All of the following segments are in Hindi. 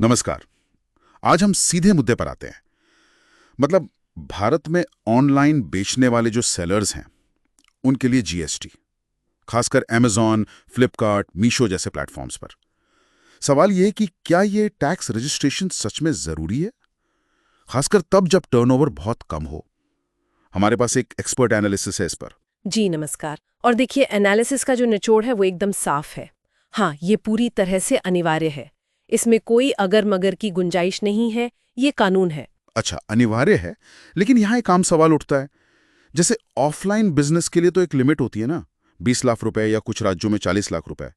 नमस्कार। आज हम सीधे मुद्दे पर आते हैं। मतलब भारत में ऑनलाइन बेचने वाले जो सेलर्स हैं उनके लिए जीएसटी, खासकर अमेज़न, फ्लिपकार्ट, मीशो जैसे प्लेटफॉर्म्स पर। सवाल ये है कि क्या ये टैक्स रजिस्ट्रेशन सच में जरूरी है, खासकर तब जब टर्नओवर बहुत कम हो। हमारे पास एक एक्सपर्ट एनालिसिस है इस पर। जी नमस्कार। और देखिए, एनालिसिस का जो निचोड़ है वो एकदम साफ है। हाँ, ये पूरी तरह से अनिवार्य है। इसमें कोई अगर मगर की गुंजाइश नहीं है, ये कानून है। अच्छा, अनिवार्य है, लेकिन यहाँ एक आम सवाल उठता है। जैसे ऑफलाइन बिजनेस के लिए तो एक लिमिट होती है ना, 20 लाख रुपए या कुछ राज्यों में 40 लाख रुपए।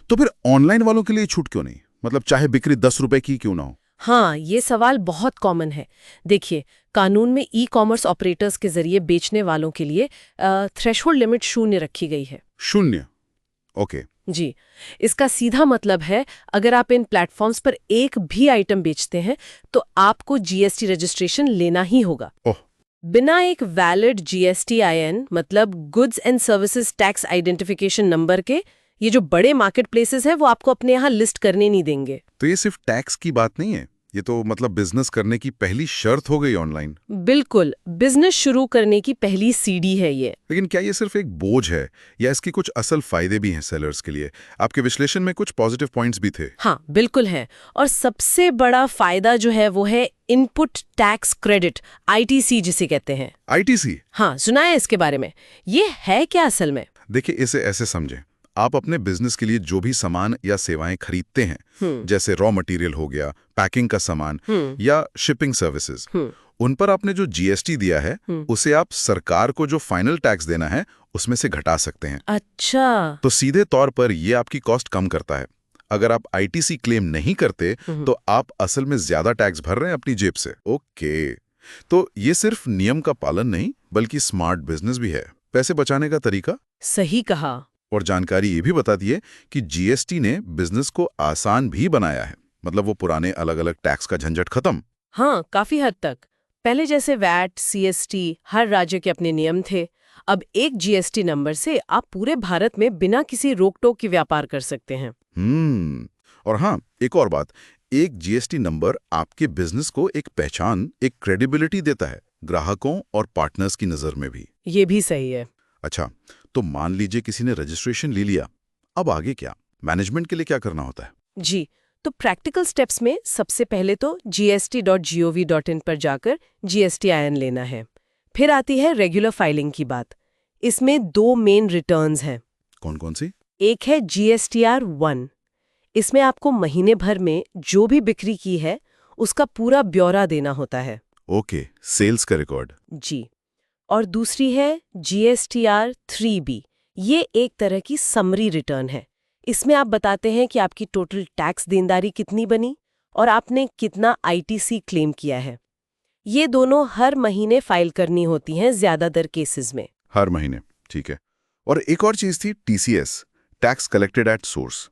तो फिर ऑनलाइन वालों के लिए छूट क्यों नहीं? मतलब चाहे बिक्री 10 रुपए की क्यों ना हो। हाँ, ये सवाल बहुत कॉमन है। देखिए, कानून में ई कॉमर्स ऑपरेटर्स के जरिए बेचने वालों के लिए थ्रेशोल्ड लिमिट 0 रखी गई है। 0? ओके। जी, इसका सीधा मतलब है, अगर आप इन प्लेटफॉर्म्स पर एक भी आइटम बेचते हैं तो आपको जीएसटी रजिस्ट्रेशन लेना ही होगा। ओह। बिना एक वैलिड जीएसटीआईएन मतलब goods and services tax identification number के ये जो बड़े मार्केट प्लेसेस है वो आपको अपने यहाँ लिस्ट करने नहीं देंगे। तो ये सिर्फ टैक्स की बात नहीं है, ये तो मतलब बिजनेस करने की पहली शर्त हो गई ऑनलाइन। बिल्कुल, बिजनेस शुरू करने की पहली सीढ़ी है ये। लेकिन क्या ये सिर्फ एक बोझ है या इसके कुछ असल फायदे भी हैं सेलर्स के लिए? आपके विश्लेषण में कुछ पॉजिटिव पॉइंट्स भी थे। हाँ, बिल्कुल है। और सबसे बड़ा फायदा जो है वो है इनपुट टैक्स क्रेडिट, आईटीसी जिसे कहते हैं। आईटीसी? हाँ, सुना है इसके बारे में? ये है क्या असल में? देखिए, इसे ऐसे समझें। आप अपने बिजनेस के लिए जो भी सामान या सेवाएं खरीदते हैं, जैसे रॉ मटेरियल हो गया, पैकिंग का सामान या शिपिंग सर्विसेज, उन पर आपने जो जीएसटी दिया है उसे आप सरकार को जो फाइनल टैक्स देना है उसमें से घटा सकते हैं। अच्छा। तो सीधे तौर पर ये आपकी कॉस्ट कम करता है। अगर आप आईटीसी क्लेम नहीं करते तो आप असल में ज्यादा टैक्स भर रहे हैं अपनी जेब से। ओके, तो ये सिर्फ नियम का पालन नहीं बल्कि स्मार्ट बिजनेस भी है, पैसे बचाने का तरीका। सही कहा। और जानकारी ये भी बताती है कि जीएसटी ने बिजनेस को आसान भी बनाया है। मतलब वो पुराने अलग अलग टैक्स का झंझट खत्म। हाँ, काफी हद तक। पहले जैसे वैट, सीएसटी, हर राज्य के अपने नियम थे। अब एक जीएसटी नंबर से आप पूरे भारत में बिना किसी रोक टोक के व्यापार कर सकते हैं। और हाँ, एक और बात, एक जीएसटी नंबर आपके बिजनेस को एक पहचान, एक क्रेडिबिलिटी देता है, ग्राहकों और पार्टनर्स की नजर में भी। ये भी सही है। अच्छा, तो मान लीजिए किसी ने रजिस्ट्रेशन ले लिया, अब आगे क्या? मैनेजमेंट के लिए क्या करना होता है? जी, तो प्रैक्टिकल स्टेप्स में सबसे पहले तो gst.gov.in पर जाकर जीएसटीआईएन लेना है। फिर आती है रेगुलर फाइलिंग की बात। इसमें 2 मेन रिटर्न्स हैं। कौन कौन सी? एक है GSTR-1। इसमें आपको महीने भर में जो भी बिक्री की है उसका पूरा ब्यौरा देना होता है। ओके, सेल्स का रिकॉर्ड। जी। और दूसरी है GSTR-3B। ये एक तरह की समरी रिटर्न है। इसमें आप बताते हैं कि आपकी टोटल टैक्स देनदारी कितनी बनी और आपने कितना आईटीसी क्लेम किया है। ये दोनों हर महीने फाइल करनी होती हैं ज्यादातर केसेस में। हर महीने, ठीक है। और एक और चीज थी TCS, tax collected at source.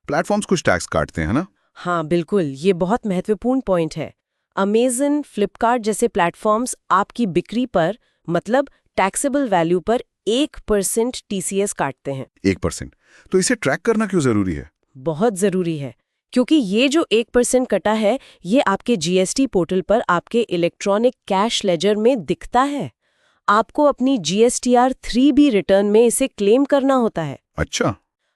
Platforms कुछ टैक्स काटते हैं ना? हाँ बिल्कुल, ये बहुत महत्वपूर्ण पॉइंट है। अमेज़न, फ्लिपकार्ट जैसे प्लेटफॉर्म्स आपकी बिक्री पर मतलब टैक्सेबल वैल्यू पर 1% टीसीएस काटते हैं। 1%? तो इसे ट्रैक करना क्यों जरूरी है? बहुत जरूरी है, क्योंकि ये जो 1% कटा है ये आपके जीएसटी पोर्टल पर आपके इलेक्ट्रॉनिक कैश लेजर में दिखता है। आपको अपनी GSTR-3B रिटर्न में इसे क्लेम करना होता है। अच्छा।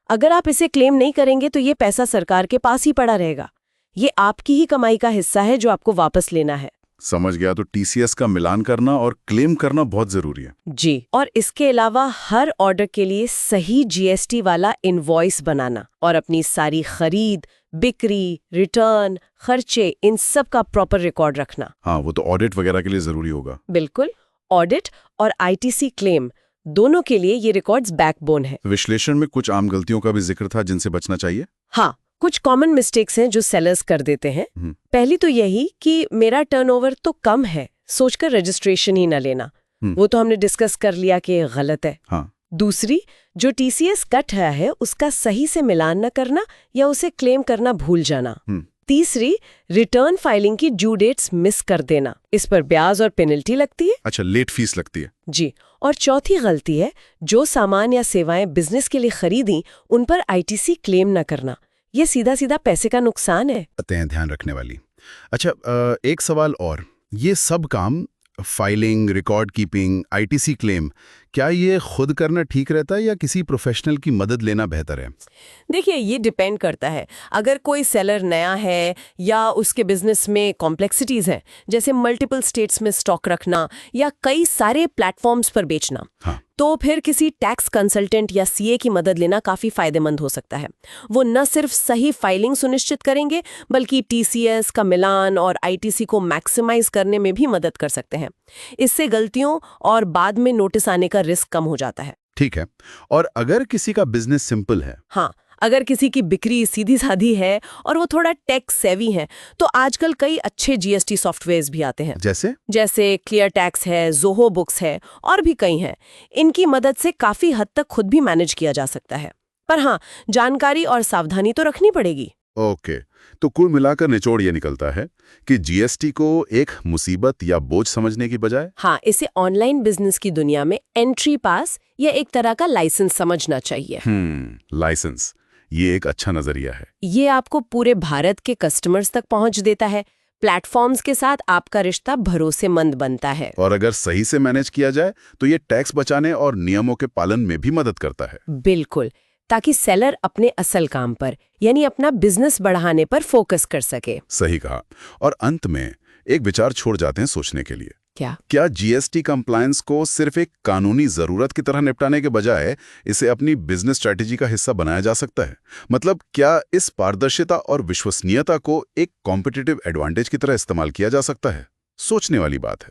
अगर आप इसे क्लेम नहीं करेंगे तो ये पैसा सरकार के पास ही पड़ा रहेगा। ये आपकी ही कमाई का हिस्सा है जो आपको वापस लेना है। समझ गया। तो टीसीएस का मिलान करना और क्लेम करना बहुत जरूरी है। जी, और इसके अलावा हर ऑर्डर के लिए सही जीएसटी वाला इनवॉइस बनाना और अपनी सारी खरीद, बिक्री, रिटर्न, खर्चे, इन सब का प्रॉपर रिकॉर्ड रखना। हाँ, वो तो ऑडिट वगैरह के लिए जरूरी होगा। बिल्कुल, ऑडिट और आईटीसी क्लेम दोनों के लिए ये रिकॉर्ड्स बैकबोन है। विश्लेषण में कुछ आम गलतियों का भी जिक्र था जिनसे बचना चाहिए। हाँ, कुछ कॉमन मिस्टेक्स हैं जो सेलर्स कर देते हैं। पहली तो यही कि मेरा टर्नओवर तो कम है सोचकर रजिस्ट्रेशन ही न लेना। वो तो हमने डिस्कस कर लिया कि गलत है। हाँ। दूसरी, जो टीसीएस कट रहा है उसका सही से मिलान न करना या उसे क्लेम करना भूल जाना। तीसरी, रिटर्न फाइलिंग की ड्यू डेट्स मिस कर देना। इस पर ब्याज और पेनल्टी लगती है। अच्छा, लेट फीस लगती है। जी। और चौथी गलती है, जो सामान या सेवाएं बिजनेस के लिए खरीदी उन पर आईटीसी क्लेम न करना। ये सीधा सीधा पैसे का नुकसान है। बातें हैं ध्यान रखने वाली। अच्छा, एक सवाल और, ये सब काम filing, record keeping, ITC claim, क्या ये खुद करना ठीक रहता है या किसी प्रोफेशनल की मदद लेना बेहतर है? देखिए, ये डिपेंड करता है। अगर कोई सेलर नया है या उसके बिजनेस में कॉम्प्लेक्सिटीज हैं, जैसे मल्टीपल स्टेट्स में स्टॉक रखना या कई सारे प्लेटफॉर्म्स पर बेचना, हाँ। तो फिर किसी टैक्स कंसल्टेंट या सीए की मदद लेना काफी फायदेमंद हो सकता है। वो न सिर्फ सही फाइलिंग सुनिश्चित करेंगे, बल्कि टीसीएस का मिलान और आईटीसी को मैक्सिमाइज करने में भी मदद कर सकते हैं। इससे गलतियों और बाद में नोटिस आने का रिस्क कम हो जाता है। ठीक है। और अगर किसी का बिजनेस सिंपल है? हाँ, अगर किसी की बिक्री सीधी साधी है और वो थोड़ा टेक सेवी है, तो आजकल कई अच्छे जीएसटी सॉफ्टवेयर्स भी आते हैं। जैसे क्लियर टैक्स है, जोहो बुक्स है और भी कई हैं। इनकी मदद से काफी हद तक खुद भी मैनेज किया जा सकता है। पर हाँ, जानकारी और सावधानी तो रखनी पड़ेगी। ओके, तो कुल मिलाकर निचोड़ ये निकलता है कि जीएसटी को एक मुसीबत या बोझ समझने की बजाय, हाँ, इसे ऑनलाइन बिजनेस की दुनिया में एंट्री पास या एक तरह का लाइसेंस समझना चाहिए। लाइसेंस, ये एक अच्छा नजरिया है। ये आपको पूरे भारत के कस्टमर्स तक पहुंच देता है। प्लेटफॉर्म्स के साथ आपका रिश्ता भरोसेमंद बनता है। और अगर सही से मैनेज किया जाए तो ये टैक्स बचाने और नियमों के पालन में भी मदद करता है। बिल्कुल, ताकि सेलर अपने असल काम पर, यानी अपना बिजनेस बढ़ाने पर फोकस कर सके। सही कहा। और अंत में एक विचार छोड़ जाते हैं सोचने के लिए। क्या जीएसटी कंप्लायंस को सिर्फ एक कानूनी जरूरत की तरह निपटाने के बजाय इसे अपनी बिजनेस स्ट्रेटेजी का हिस्सा बनाया जा सकता है? मतलब क्या इस पारदर्शिता और विश्वसनीयता को एक कॉम्पिटिटिव एडवांटेज की तरह इस्तेमाल किया जा सकता है? सोचने वाली बात है।